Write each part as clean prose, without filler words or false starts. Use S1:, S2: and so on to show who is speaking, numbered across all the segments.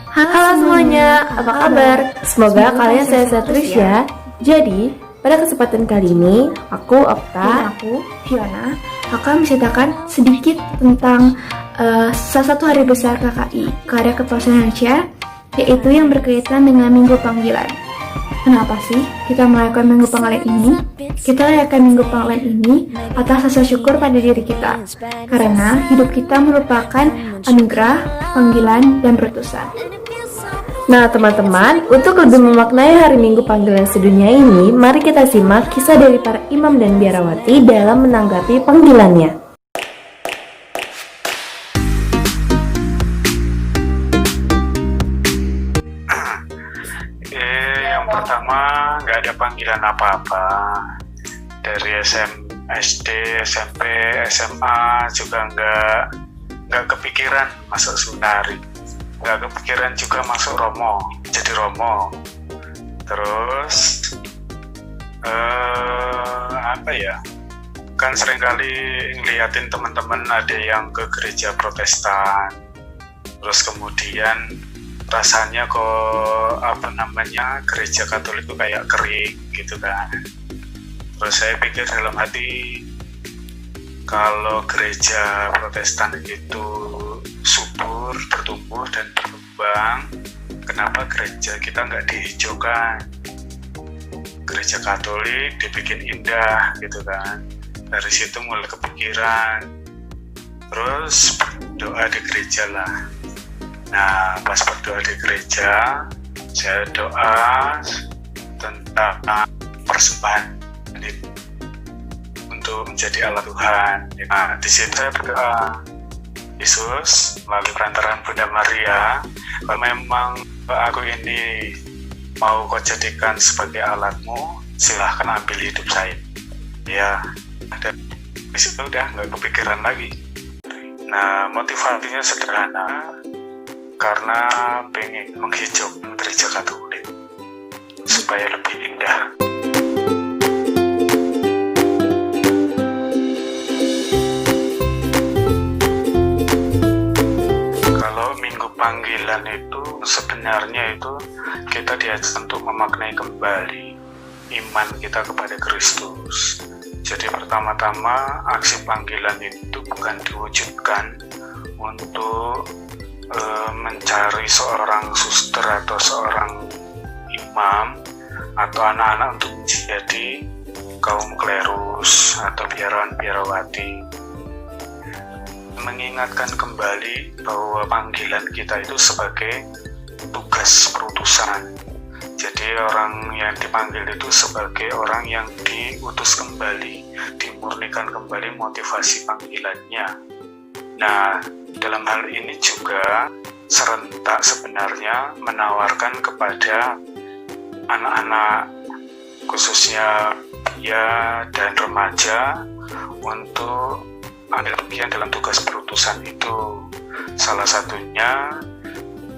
S1: Halo semuanya, apa kabar? Semoga kalian sehat-sehat terus ya. Jadi, pada kesempatan kali ini, aku Okta
S2: Dan aku, Fiona, akan menceritakan sedikit tentang salah satu hari besar KKI, Karya Kepelauan Indonesia, yaitu yang berkaitan dengan Minggu Panggilan. Kenapa sih kita merayakan Minggu Panggilan ini? Kita merayakan Minggu Panggilan ini atas rasa syukur pada diri kita, karena hidup kita merupakan anugerah, panggilan, dan berutusan.
S1: Nah teman-teman, untuk lebih memaknai hari Minggu Panggilan sedunia ini, mari kita simak kisah dari para imam dan biarawati dalam menanggapi panggilannya.
S3: Yang pertama, nggak ada panggilan apa-apa. Dari SD, SMP, SMA juga nggak kepikiran masuk seminari. Nggak kepikiran juga masuk Romo, jadi Romo. Terus apa ya, kan seringkali ngeliatin teman-teman ada yang ke gereja Protestan, terus kemudian rasanya kok gereja Katolik itu kayak kering gitu kan. Terus saya pikir dalam hati, kalau gereja Protestan itu subur, bertumbuh dan berkembang, kenapa gereja kita nggak dihijaukan? Gereja Katolik dibikin indah gitu kan. Dari situ mulai kepikiran, terus doa di gereja lah. Nah, pas berdoa di gereja, saya doa tentang persembahan untuk menjadi alat Tuhan. Nah, di situ saya berdoa, Yesus, melalui perantaraan Bunda Maria, kalau memang aku ini mau kau jadikan sebagai alatmu, silahkan ambil hidup saya. Ya, dan di situ udah nggak kepikiran lagi. Nah, motivasinya sederhana, karena pengen menghijaukan gereja Katolik supaya lebih indah. Kalau Minggu Panggilan itu sebenarnya itu kita diajak untuk memaknai kembali iman kita kepada Kristus. Jadi pertama-tama aksi panggilan itu bukan diwujudkan untuk mencari seorang suster atau seorang imam atau anak-anak untuk menjadi kaum klerus atau biarawan-biarawati. Mengingatkan kembali bahwa panggilan kita itu sebagai tugas perutusan. Jadi orang yang dipanggil itu sebagai orang yang diutus kembali, dimurnikan kembali motivasi panggilannya. Nah, dalam hal ini juga serentak sebenarnya menawarkan kepada anak-anak khususnya pria dan remaja untuk ambil bagian dalam tugas perutusan itu. Salah satunya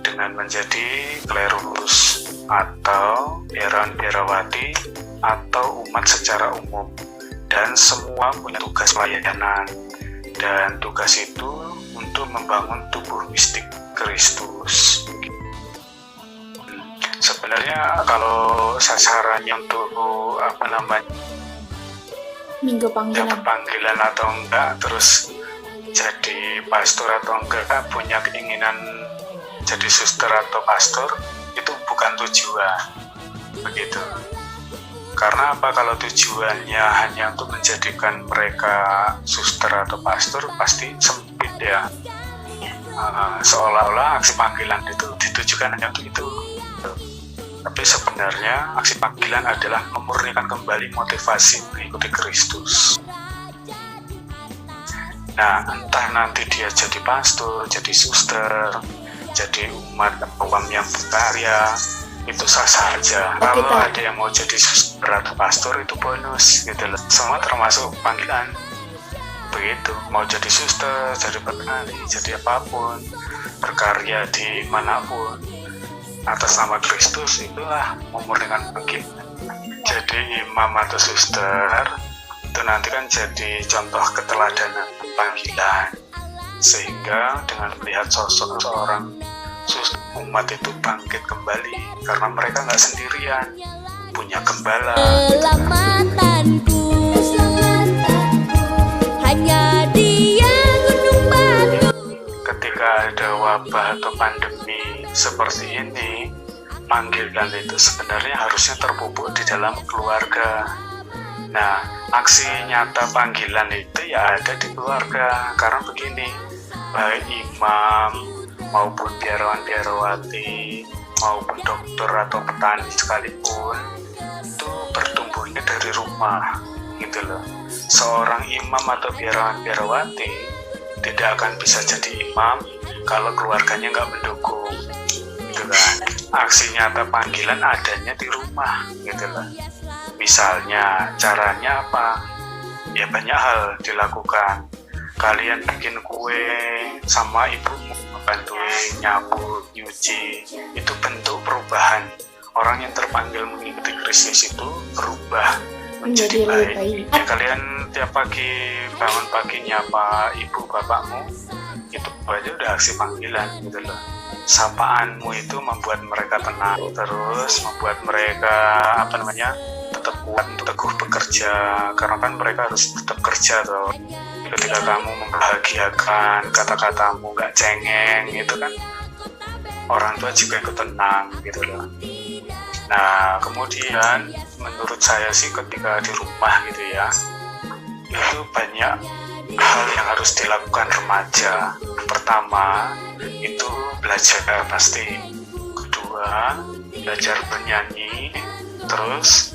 S3: dengan menjadi klerus atau biarawan-biarawati atau umat secara umum, dan semua punya tugas pelayanan. Dan tugas itu untuk membangun tubuh mistik Kristus. Sebenarnya kalau sasarannya untuk
S2: Minggu Panggilan.
S3: panggilan atau enggak, terus jadi pastor atau enggak, punya keinginan jadi suster atau pastor, itu bukan tujuan. Begitu. Karena apa? Kalau tujuannya hanya untuk menjadikan mereka suster atau pastor, pasti sempit ya. Seolah-olah aksi panggilan itu ditujukan hanya untuk itu. Tapi sebenarnya aksi panggilan adalah memurnikan kembali motivasi mengikuti Kristus. Nah, entah nanti dia jadi pastor, jadi suster, jadi umat awam yang berkarya, itu sah saja. Kalau ada yang mau jadi suster atau pastor, itu bonus gitu loh. Semua termasuk panggilan. Begitu, mau jadi suster, jadi penari, jadi apapun, berkarya di manapun atas nama Kristus, itulah memurnikan panggilan. Jadi imam atau suster itu nanti kan jadi contoh keteladanan panggilan, sehingga dengan melihat sosok seorang suster umat itu bangkit kembali, karena mereka nggak sendirian, punya gembala.
S4: Selamatanku, hanya Dia gunung batu.
S3: Ketika ada wabah atau pandemi seperti ini, panggilan itu sebenarnya harusnya terpupuk di dalam keluarga. Nah, aksi nyata panggilan itu ya ada di keluarga. Karena begini, baik imam maupun biarawan-biarawati maupun dokter atau petani sekalipun, itu bertumbuhnya dari rumah, gitu loh. Seorang imam atau biarawan-biarawati tidak akan bisa jadi imam kalau keluarganya nggak mendukung, gitu kan. Aksi nyata panggilan adanya di rumah, gitu loh. Misalnya, caranya apa? Ya banyak hal dilakukan. Kalian bikin kue sama ibumu, bantuin nyapu, nyuci, itu bentuk perubahan. Orang yang terpanggil mengikuti Kristus itu berubah menjadi baik. Ya, kalian tiap pagi bangun pagi nyapa ibu bapakmu, itu aja udah aksi panggilan, gitu loh. Sapaanmu itu membuat mereka tenang, terus membuat mereka tetap kuat, teguh bekerja, karena kan mereka harus tetap kerja tuh. Ketika kamu membahagiakan, kata-katamu gak cengeng, itu kan orang tua juga ikut tenang, gitu loh. Nah, kemudian menurut saya sih ketika di rumah gitu ya, itu banyak hal yang harus dilakukan remaja. Pertama, itu belajar pasti. Kedua, belajar bernyanyi. Terus,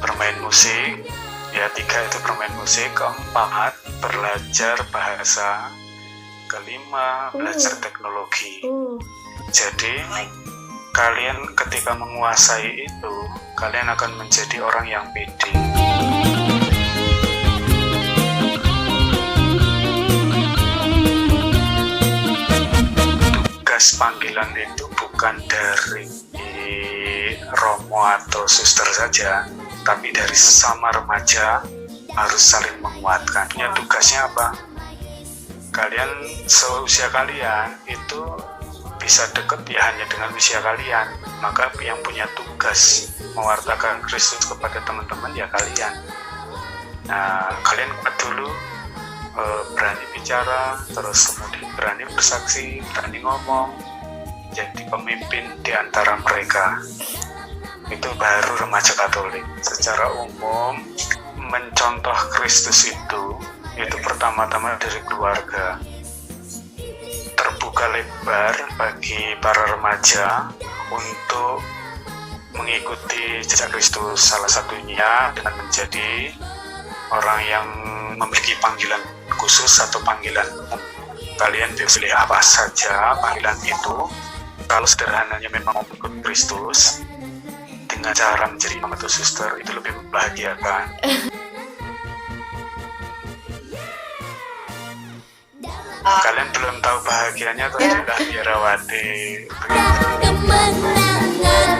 S3: bermain musik. Ya, 3 itu bermain musik. Keempat, belajar bahasa. Kelima, belajar teknologi. Jadi, kalian ketika menguasai itu, kalian akan menjadi orang yang pede. Tugas panggilan itu bukan dari romo atau suster saja, tapi dari sesama remaja harus saling menguatkan. Ya, tugasnya apa? Kalian seusia kalian itu bisa dekat ya hanya dengan usia kalian, maka yang punya tugas mewartakan Kristus kepada teman-teman ya kalian. Nah, kalian kuat dulu, berani bicara, terus kemudian berani bersaksi, berani ngomong, jadi pemimpin di antara mereka. Itu baru remaja Katolik. Secara umum, mencontoh Kristus itu pertama-tama dari keluarga. Terbuka lebar bagi para remaja untuk mengikuti jejak Kristus, salah satunya dengan menjadi orang yang memiliki panggilan khusus atau panggilan umum. Kalian pilih apa saja panggilan itu. Kalau sederhananya memang mau ikut Kristus dengan cara menjadi imam atau suster, itu lebih membahagiakan. Kalian belum tahu bahagianya atau sudah biarawati?
S4: Kemenangan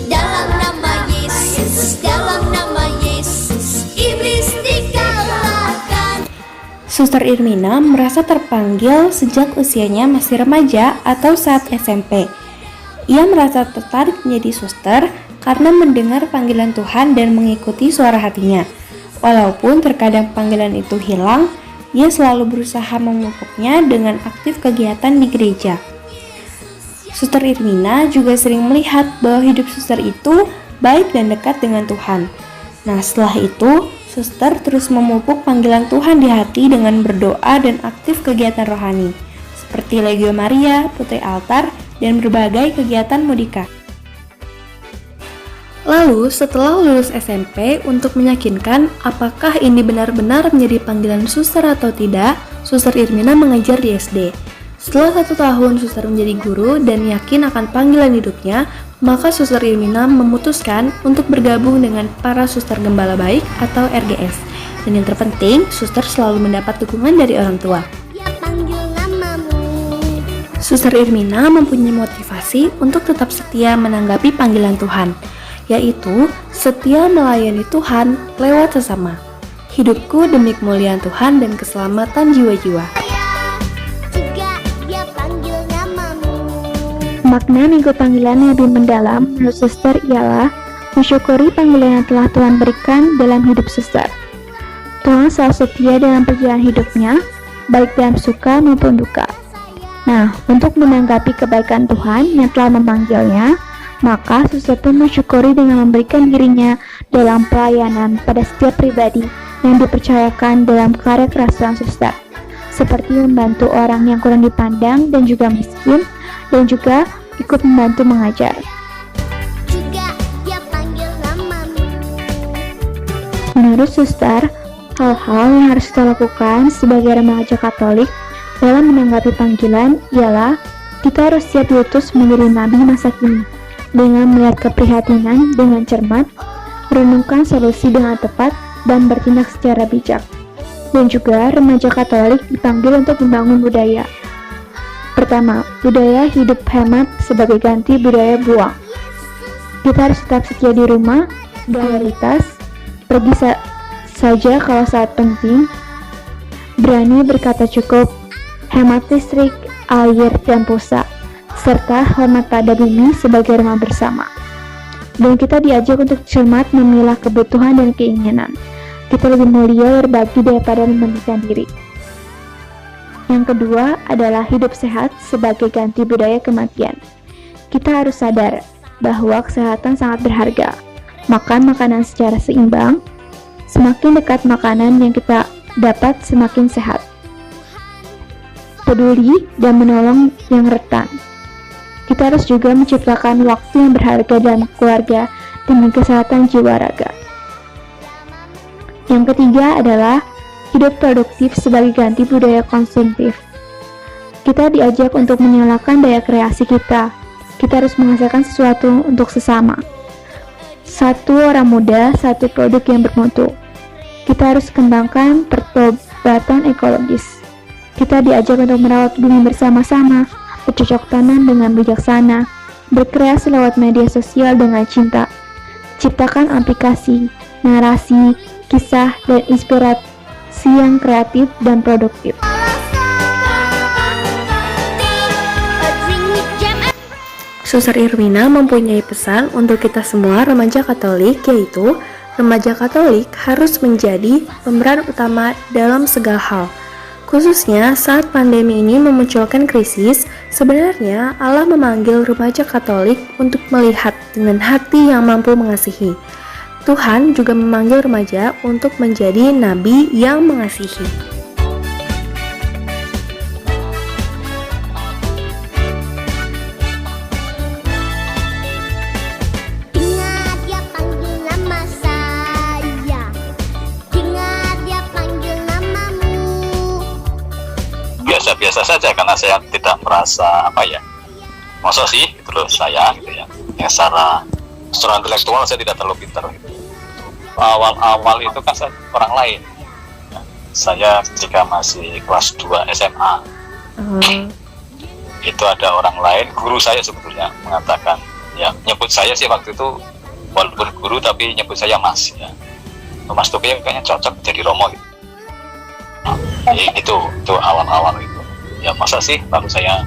S4: dalam nama Yesus, dalam nama Yesus, iblis dikalahkan.
S1: Suster Irmina merasa terpanggil sejak usianya masih remaja atau saat SMP. Ia merasa tertarik menjadi suster karena mendengar panggilan Tuhan dan mengikuti suara hatinya. Walaupun terkadang panggilan itu hilang, ia selalu berusaha memupuknya dengan aktif kegiatan di gereja. Suster Irmina juga sering melihat bahwa hidup suster itu baik dan dekat dengan Tuhan. Nah, setelah itu, suster terus memupuk panggilan Tuhan di hati dengan berdoa dan aktif kegiatan rohani, seperti Legio Maria, Putri Altar, dan berbagai kegiatan Mudika. Lalu, setelah lulus SMP, untuk meyakinkan apakah ini benar-benar menjadi panggilan suster atau tidak, Suster Irmina mengajar di SD. Setelah 1 tahun suster menjadi guru dan yakin akan panggilan hidupnya, maka Suster Irmina memutuskan untuk bergabung dengan para suster gembala baik atau RGS. Dan yang terpenting, suster selalu mendapat dukungan dari orang tua.
S4: Dia panggil namamu.
S1: Suster Irmina mempunyai motivasi untuk tetap setia menanggapi panggilan Tuhan, yaitu setia melayani Tuhan lewat sesama. Hidupku demi kemuliaan Tuhan dan keselamatan jiwa-jiwa.
S4: Juga dia panggil namamu.
S2: Makna minggu panggilan yang lebih mendalam menurut suster ialah mensyukuri panggilan yang telah Tuhan berikan dalam hidup suster. Tuhan selalu setia dalam perjalanan hidupnya, baik dalam suka maupun duka. Nah, untuk menanggapi kebaikan Tuhan yang telah memanggilnya, maka suster pun mensyukuri dengan memberikan dirinya dalam pelayanan pada setiap pribadi yang dipercayakan dalam karya kerasulan suster, seperti membantu orang yang kurang dipandang dan juga miskin, dan juga ikut membantu mengajar.
S4: Juga dia panggil namamu.
S2: Menurut suster, hal-hal yang harus kita lakukan sebagai remaja Katolik dalam menanggapi panggilan ialah kita harus siap diutus menjadi nabi masa kini dengan melihat keprihatinan dengan cermat, merenungkan solusi dengan tepat, dan bertindak secara bijak. Dan juga remaja Katolik dipanggil untuk membangun budaya. Pertama, budaya hidup hemat sebagai ganti budaya buang. Kita harus tetap setia di rumah, loyalitas, pergi saja kalau saat penting, berani berkata cukup, hemat listrik, air, dan pulsa, serta hormat pada bumi sebagai rumah bersama. Dan kita diajak untuk cermat memilah kebutuhan dan keinginan. Kita lebih mulia berbagi daripada mementingkan diri. Yang kedua adalah hidup sehat sebagai ganti budaya kematian. Kita harus sadar bahwa kesehatan sangat berharga. Makan makanan secara seimbang. Semakin dekat makanan yang kita dapat, semakin sehat. Peduli dan menolong yang rentan. Kita harus juga menciptakan waktu yang berharga dalam keluarga demi kesehatan jiwa raga. Yang ketiga adalah hidup produktif sebagai ganti budaya konsumtif. Kita diajak untuk menyalakan daya kreasi kita. Kita harus menghasilkan sesuatu untuk sesama. Satu orang muda, satu produk yang bermutu. Kita harus kembangkan pertobatan ekologis. Kita diajak untuk merawat bumi bersama-sama, bercocok tanam dengan bijaksana, berkreasi lewat media sosial dengan cinta, ciptakan aplikasi, narasi, kisah, dan inspirasi yang kreatif dan produktif.
S1: Suster Irmina mempunyai pesan untuk kita semua remaja Katolik, yaitu remaja Katolik harus menjadi pemeran utama dalam segala hal. Khususnya saat pandemi ini memunculkan krisis, sebenarnya Allah memanggil remaja Katolik untuk melihat dengan hati yang mampu mengasihi. Tuhan juga memanggil remaja untuk menjadi nabi yang mengasihi.
S4: Dengar dia panggil nama saya. Dengar dia panggil namamu.
S5: Biasa-biasa saja karena saya tidak merasa masa sih gitu loh saya gitu ya. Yang secara intelektual saya tidak terlalu pintar gitu. Awal-awal itu kan saya orang lain ya. Saya ketika masih kelas 2 SMA itu ada orang lain, guru saya sebetulnya mengatakan ya, nyebut saya sih waktu itu walaupun guru tapi nyebut saya Mas ya. Mas Topi kayaknya cocok jadi Romo gitu. Itu awal-awal itu ya, masa sih, lalu saya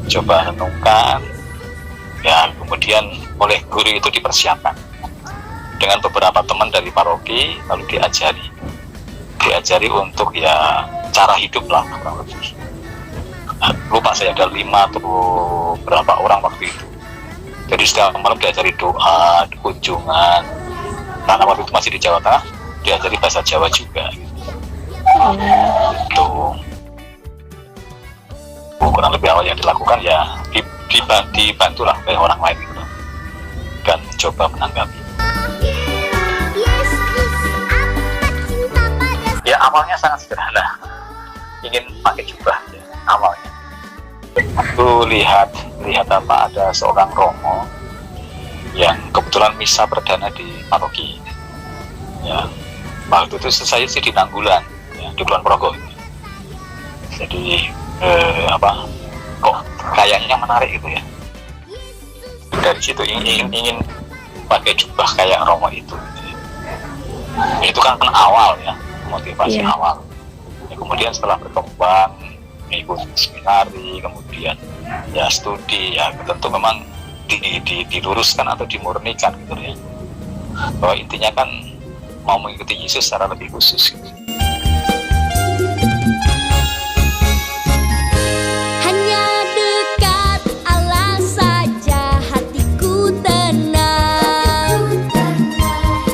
S5: coba renungkan ya, kemudian oleh guru itu dipersiapkan dengan beberapa teman dari paroki, lalu diajari untuk ya cara hidup lah kurang lebih. Lupa saya ada 5 atau berapa orang waktu itu. Jadi setiap malam diajari doa, kunjungan, karena waktu itu masih di Jawa Tengah, diajari bahasa Jawa juga gitu. Kurang lebih awal yang dilakukan ya dibantulah oleh orang lain gitu, dan coba menanggapi. Ya awalnya sangat sederhana, ingin pakai jubah ya, awalnya. Waktu lihat ada seorang Romo yang kebetulan misa perdana di paroki. Ya, waktu itu saya sih di Nanggulan, ya, di Kulon Progo. Jadi kok kayaknya menarik gitu ya. Dari situ ingin pakai jubah kayak Romo itu. Itu kan awal ya, motivasi awal. Ya, kemudian setelah berkembang mengikuti seminari, kemudian ya studi, ya tentu memang diluruskan atau dimurnikan gitu ya, bahwa intinya kan mau mengikuti Yesus secara lebih khusus gitu.
S4: Hanya dekat Allah saja hatiku tenang,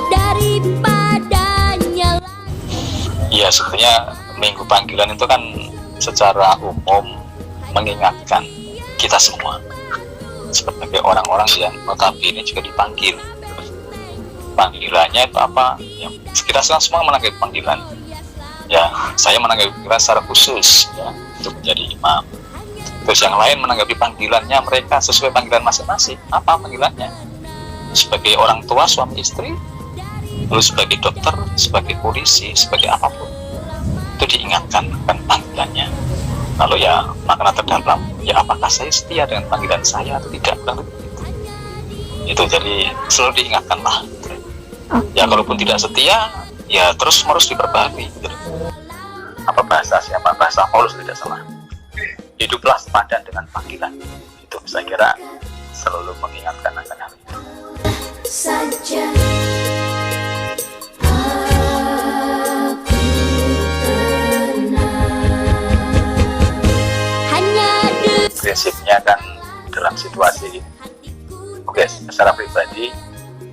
S4: daripadanya.
S5: Ya sebetulnya Minggu Panggilan itu kan secara umum mengingatkan kita semua sebagai orang-orang yang notabene juga dipanggil. Panggilannya itu apa? Ya, kita semua menanggapi panggilan. Ya, saya menanggapi panggilan secara khusus ya, untuk menjadi imam. Terus yang lain menanggapi panggilannya mereka sesuai panggilan masing-masing. Apa panggilannya? Sebagai orang tua, suami istri, lalu sebagai dokter, sebagai polisi, sebagai apapun. Itu diingatkan kan panggilannya. Lalu ya makna terdalam, ya apakah saya setia dengan panggilan saya atau tidak, itu jadi selalu diingatkan lah gitu. Ya kalaupun tidak setia ya terus harus diperbaharui gitu. Apa bahasa Paulus tidak salah, hiduplah sepadan dengan panggilan. Itu saya kira selalu mengingatkan akan hal itu
S4: Saja
S5: prinsipnya kan dalam situasi ini. Oke, secara pribadi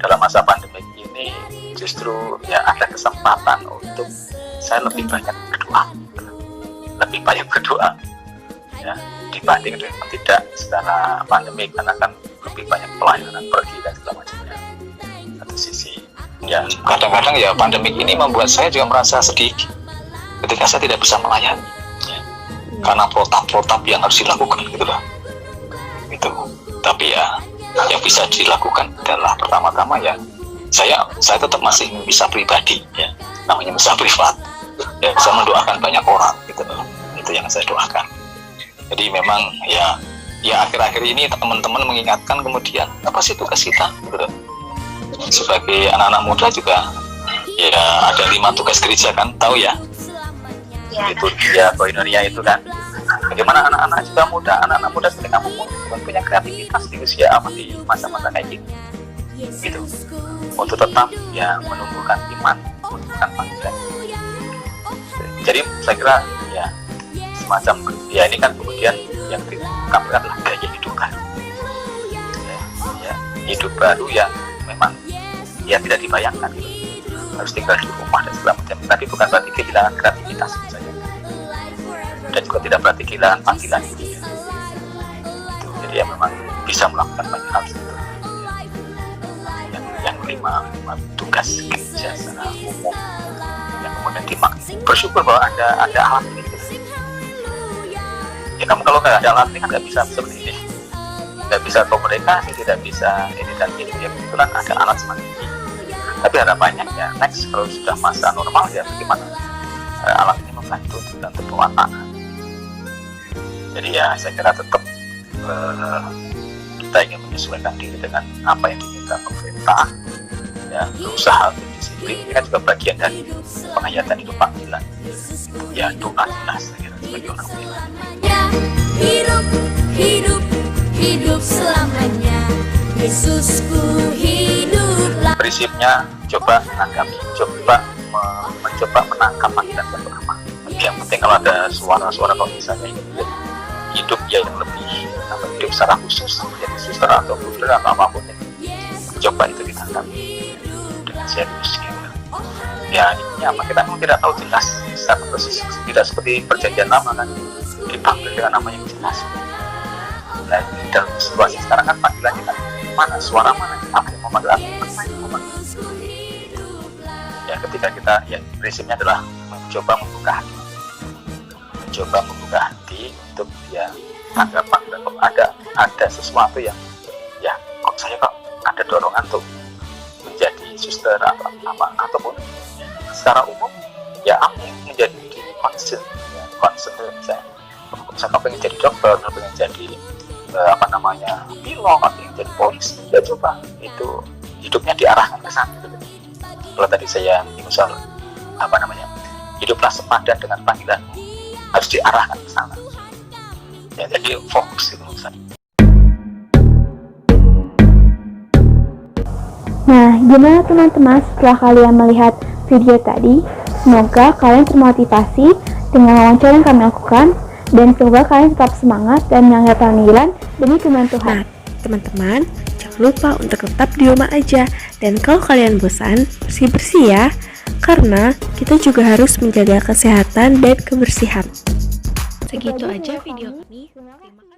S5: dalam masa pandemi ini justru ya ada kesempatan untuk saya lebih banyak berdoa ya, dibanding dengan tidak secara pandemi, karena kan lebih banyak pelayanan pergi dan segala macamnya. Satu sisi ya kadang-kadang ya pandemi ini membuat saya juga merasa sedih ketika saya tidak bisa melayani ya, karena protap-protap yang harus dilakukan gitu loh. Itu tapi ya yang bisa dilakukan adalah pertama-tama ya saya tetap masih bisa pribadi ya, namanya bisa privat ya, bisa mendoakan banyak orang gitu loh. Itu yang saya doakan. Jadi memang ya akhir-akhir ini teman-teman mengingatkan kemudian apa sih tugas kita gitu loh. Sebagai anak-anak muda juga ya ada 5 tugas gereja kan, tahu ya? Itu dia koinonia itu kan. Bagaimana anak-anak muda seperti kamu punya kreativitas di usia apa di masa-masa kayak gini gitu, untuk tetap ya menumbuhkan iman, menumbuhkan panggilan. Jadi saya kira ya semacam ya ini kan kemudian yang ditampilkan adalah gaya hidup baru ya, hidup baru yang memang ya tidak dibayangkan gitu. Harus tinggal di rumah dan segala macam, tapi bukan berarti kehilangan kreativitas misalnya, dan juga tidak berarti kehilangan panggilan itu. Jadi ya memang bisa melakukan banyak hal itu. Yang 5 tugas kerja secara umum yang kemudian bersyukur bahwa ada alat ini gitu. Ya kamu kalau nggak ada alat ini kan nggak bisa seperti ini, nggak bisa komunikasi, tidak bisa ini dan ini. Ya kebetulan ada alat semacam ini. Tapi harapannya ya next kalau sudah masa normal ya bagaimana alat ini membantu dan berwarna. Jadi ya saya kira tetap kita ingin menyesuaikan diri dengan apa yang diminta pemerintah ya, berusaha untuk disiplin. Ini kan juga bagian dari penghayatan hidup panggilan ya, doa jelas saya kira sebagai orang beriman. Hidup selamanya Yesusku hiduplah. Prinsipnya coba mencoba menangkap panggilan yang pertama. Yang penting kalau ada suara-suara kalau misalnya ini hidup yang lebih hidup secara khusus, jadi suster atau brother atau apapun ya, coba itu ditangkap dengan serius gitu. Ya ini apa, kita memang tidak tahu jelas secara persis, tidak seperti perjanjian lama kan dipanggil dengan nama yang jelas. Nah dalam situasi sekarang kan panggilannya kan mana, suara mana, apa yang memanggil aku, apa yang memanggil itu. Ya ketika kita ya prinsipnya adalah mencoba membuka hati untuk ya anggap ada sesuatu yang ya kok saya kok ada dorongan untuk menjadi suster ataupun secara umum ya apa yang menjadi concern saya pengen jadi dokter, pengen jadi pilot, pengen jadi polisi, ya coba itu hidupnya diarahkan ke sana gitu. Kalau tadi saya misal hiduplah sepadan dengan panggilan, harus diarahkan ke sana. ya, jadi fokus itu Ustaz.
S2: Nah, gimana teman-teman setelah kalian melihat video tadi? Semoga kalian termotivasi dengan wawancara yang kami lakukan, dan semoga kalian tetap semangat dan menjalankan panggilan demi kemuliaan Tuhan.
S1: Nah, teman-teman, jangan lupa untuk tetap di rumah aja. Dan kalau kalian bosan, bersih-bersih ya. Karena kita juga harus menjaga kesehatan dan kebersihan. Segitu aja video kami. Terima kasih.